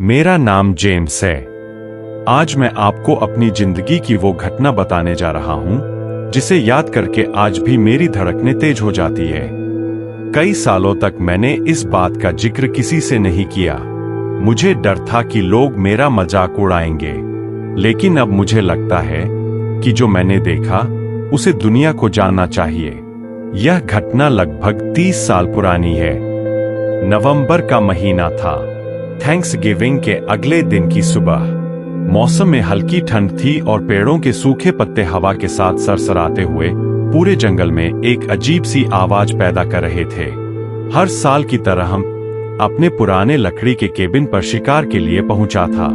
मेरा नाम जेम्स है। आज मैं आपको अपनी जिंदगी की वो घटना बताने जा रहा हूं जिसे याद करके आज भी मेरी धड़कनें तेज हो जाती है। कई सालों तक मैंने इस बात का जिक्र किसी से नहीं किया। मुझे डर था कि लोग मेरा मजाक उड़ाएंगे, लेकिन अब मुझे लगता है कि जो मैंने देखा उसे दुनिया को जानना चाहिए। यह घटना लगभग 30 साल पुरानी है। नवंबर का महीना था। थैंक्सगिविंग के अगले दिन की सुबह। मौसम में हल्की ठंड थी और पेड़ों के सूखे पत्ते हवा के साथ सरसराते हुए पूरे जंगल में एक अजीब सी आवाज पैदा कर रहे थे। हर साल की तरह हम अपने पुराने लकड़ी के केबिन पर शिकार के लिए पहुंचा था।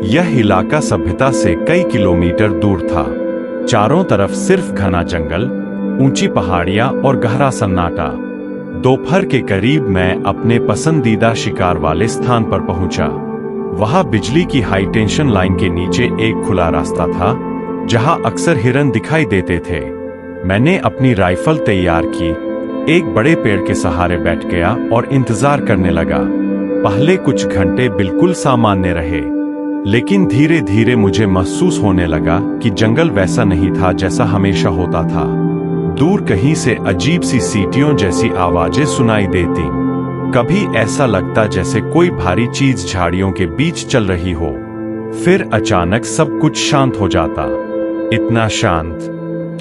यह इलाका सभ्यता से कई किलोमीटर दूर था। चारों तरफ सिर्फ घना जंगल, ऊंची पहाड़ियां और गहरा सन्नाटा। दोपहर के करीब मैं अपने पसंदीदा शिकार वाले स्थान पर पहुंचा। वहां बिजली की हाई टेंशन लाइन के नीचे एक खुला रास्ता था जहां अक्सर हिरन दिखाई देते थे। मैंने अपनी राइफल तैयार की, एक बड़े पेड़ के सहारे बैठ गया और इंतजार करने लगा। पहले कुछ घंटे बिल्कुल सामान्य रहे, लेकिन धीरे धीरे मुझे महसूस होने लगा कि जंगल वैसा नहीं था जैसा हमेशा होता था। दूर कहीं से अजीब सी सीटियों जैसी आवाजें सुनाई देती। कभी ऐसा लगता जैसे कोई भारी चीज झाड़ियों के बीच चल रही हो। फिर अचानक सब कुछ शांत हो जाता, इतना शांत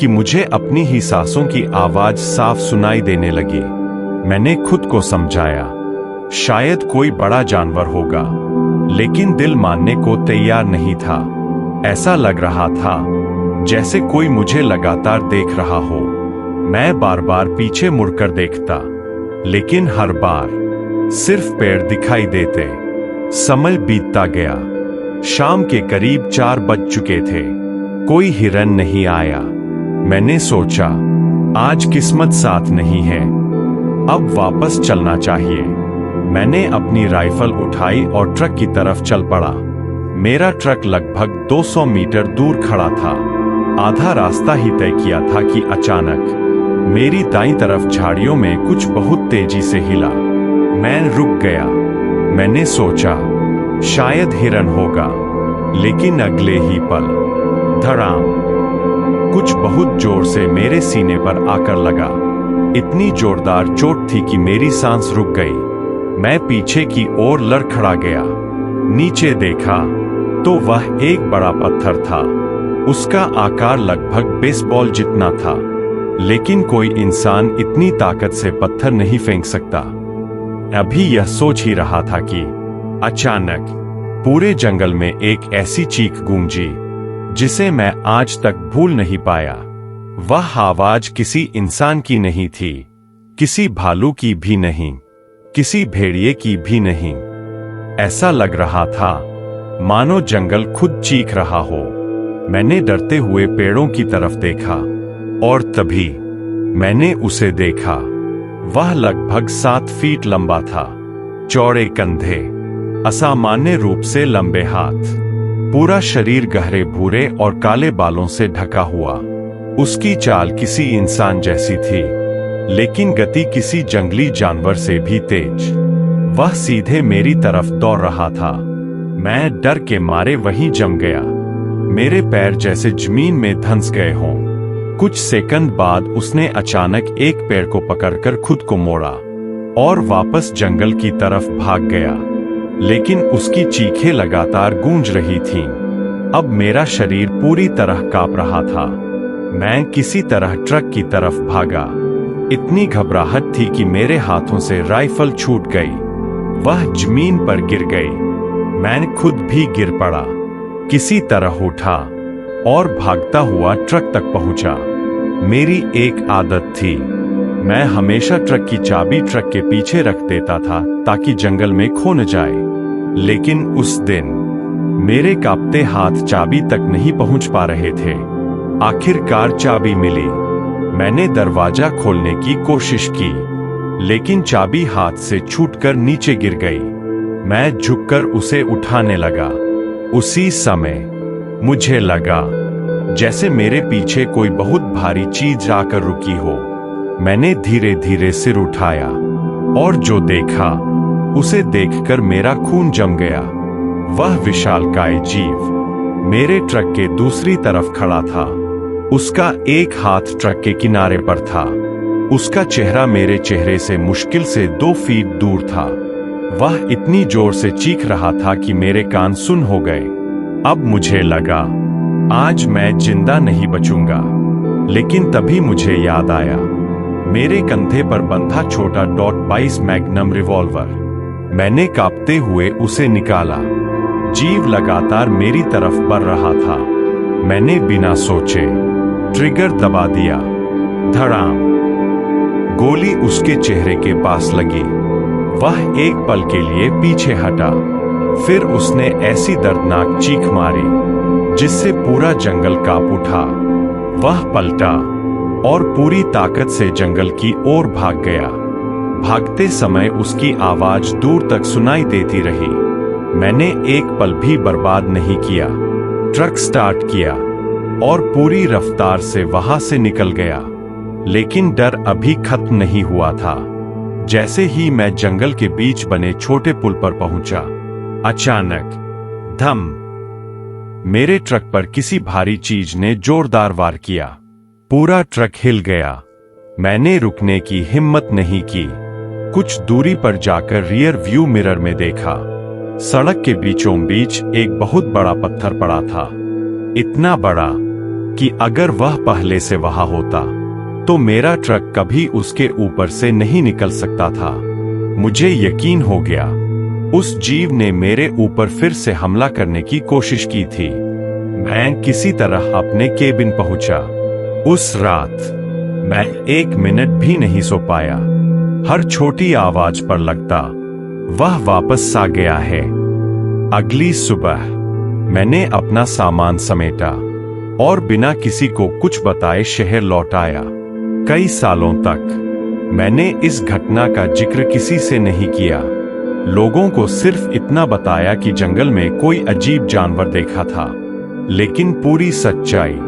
कि मुझे अपनी ही सांसों की आवाज साफ सुनाई देने लगी। मैंने खुद को समझाया, शायद कोई बड़ा जानवर होगा, लेकिन दिल मानने को तैयार नहीं था। ऐसा लग रहा था जैसे कोई मुझे लगातार देख रहा हो। मैं बार बार पीछे मुड़कर देखता, लेकिन हर बार सिर्फ पेड़ दिखाई देते। समय बीतता गया। शाम के करीब 4 बज चुके थे। कोई हिरन नहीं आया। मैंने सोचा, आज किस्मत साथ नहीं है, अब वापस चलना चाहिए। मैंने अपनी राइफल उठाई और ट्रक की तरफ चल पड़ा। मेरा ट्रक लगभग 200 मीटर दूर खड़ा था। आधा रास्ता ही तय किया था कि अचानक मेरी दाईं तरफ झाड़ियों में कुछ बहुत तेजी से हिला। मैं रुक गया। मैंने सोचा, शायद हिरन होगा, लेकिन अगले ही पल धड़ाम, कुछ बहुत जोर से मेरे सीने पर आकर लगा। इतनी जोरदार चोट थी कि मेरी सांस रुक गई। मैं पीछे की ओर लड़खड़ा गया। नीचे देखा तो वह एक बड़ा पत्थर था। उसका आकार लगभग बेसबॉल जितना था, लेकिन कोई इंसान इतनी ताकत से पत्थर नहीं फेंक सकता। अभी यह सोच ही रहा था कि अचानक पूरे जंगल में एक ऐसी चीख गूंजी जिसे मैं आज तक भूल नहीं पाया। वह आवाज किसी इंसान की नहीं थी, किसी भालू की भी नहीं, किसी भेड़िए की भी नहीं। ऐसा लग रहा था मानो जंगल खुद चीख रहा हो। मैंने डरते हुए पेड़ों की तरफ देखा और तभी मैंने उसे देखा। वह लगभग 7 फीट लंबा था, चौड़े कंधे, असामान्य रूप से लंबे हाथ, पूरा शरीर गहरे भूरे और काले बालों से ढका हुआ। उसकी चाल किसी इंसान जैसी थी, लेकिन गति किसी जंगली जानवर से भी तेज। वह सीधे मेरी तरफ दौड़ रहा था। मैं डर के मारे वहीं जम गया। मेरे पैर जैसे जमीन में धंस गए हों। कुछ सेकंड बाद उसने अचानक एक पेड़ को पकड़कर खुद को मोड़ा और वापस जंगल की तरफ भाग गया, लेकिन उसकी चीखें लगातार गूंज रही थीं। अब मेरा शरीर पूरी तरह कांप रहा था। मैं किसी तरह ट्रक की तरफ भागा। इतनी घबराहट थी कि मेरे हाथों से राइफल छूट गई। वह जमीन पर गिर गई। मैं खुद भी गिर पड़ा। किसी तरह उठा और भागता हुआ ट्रक तक पहुंचा। मेरी एक आदत थी, मैं हमेशा ट्रक की चाबी ट्रक के पीछे रख देता था ताकि जंगल में खो न जाए। लेकिन उस दिन मेरे कांपते हाथ चाबी तक नहीं पहुंच पा रहे थे। आखिरकार चाबी मिली। मैंने दरवाजा खोलने की कोशिश की, लेकिन चाबी हाथ से छूटकर नीचे गिर गई। मैं झुककर उसे उठाने लगा। उसी समय मुझे लगा जैसे मेरे पीछे कोई बहुत भारी चीज आकर रुकी हो। मैंने धीरे धीरे सिर उठाया और जो देखा उसे देखकर मेरा खून जम गया। वह विशालकाय जीव मेरे ट्रक के दूसरी तरफ खड़ा था। उसका एक हाथ ट्रक के किनारे पर था। उसका चेहरा मेरे चेहरे से मुश्किल से 2 फीट दूर था। वह इतनी जोर से चीख रहा था कि मेरे कान सुन हो गए। अब मुझे लगा आज मैं जिंदा नहीं बचूंगा, लेकिन तभी मुझे याद आया मेरे कंधे पर बंधा छोटा .22 मैग्नम रिवॉल्वर। मैंने कांपते हुए उसे निकाला। जीव लगातार मेरी तरफ बढ़ रहा था। मैंने बिना सोचे ट्रिगर दबा दिया। धड़ाम! गोली उसके चेहरे के पास लगी। वह एक पल के लिए पीछे हटा। फिर उसने ऐसी दर्दनाक चीख मारी जिससे पूरा जंगल कांप उठा। वह पलटा और पूरी ताकत से जंगल की ओर भाग गया। भागते समय उसकी आवाज दूर तक सुनाई देती रही। मैंने एक पल भी बर्बाद नहीं किया। ट्रक स्टार्ट किया और पूरी रफ्तार से वहां से निकल गया। लेकिन डर अभी खत्म नहीं हुआ था। जैसे ही मैं जंगल के बीच बने छोटे पुल पर पहुंचा, अचानक धम! मेरे ट्रक पर किसी भारी चीज ने जोरदार वार किया। पूरा ट्रक हिल गया। मैंने रुकने की हिम्मत नहीं की। कुछ दूरी पर जाकर रियर व्यू मिरर में देखा। सड़क के बीचों बीच एक बहुत बड़ा पत्थर पड़ा था। इतना बड़ा कि अगर वह पहले से वहां होता तो मेरा ट्रक कभी उसके ऊपर से नहीं निकल सकता था। मुझे यकीन हो गया उस जीव ने मेरे ऊपर फिर से हमला करने की कोशिश की थी। मैं किसी तरह अपने केबिन पहुंचा। उस रात मैं 1 मिनट भी नहीं सो पाया। हर छोटी आवाज पर लगता वह वापस आ गया है। अगली सुबह मैंने अपना सामान समेटा और बिना किसी को कुछ बताए शहर लौट आया। कई सालों तक मैंने इस घटना का जिक्र किसी से नहीं किया। लोगों को सिर्फ इतना बताया कि जंगल में कोई अजीब जानवर देखा था। लेकिन पूरी सच्चाई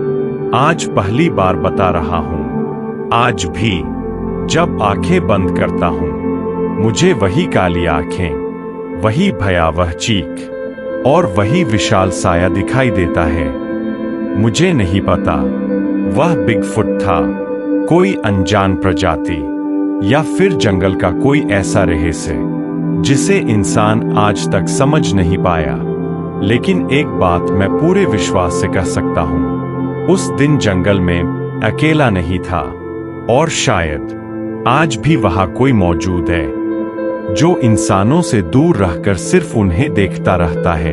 आज पहली बार बता रहा हूं। आज भी जब आंखें बंद करता हूं, मुझे वही काली आंखें, वही भयावह चीख और वही विशाल साया दिखाई देता है। मुझे नहीं पता वह बिगफुट था, कोई अनजान प्रजाति, या फिर जंगल का कोई ऐसा रहस्य जिसे इंसान आज तक समझ नहीं पाया। लेकिन एक बात मैं पूरे विश्वास से कह सकता हूं, उस दिन जंगल में अकेला नहीं था और शायद आज भी वहां कोई मौजूद है जो इंसानों से दूर रहकर सिर्फ उन्हें देखता रहता है।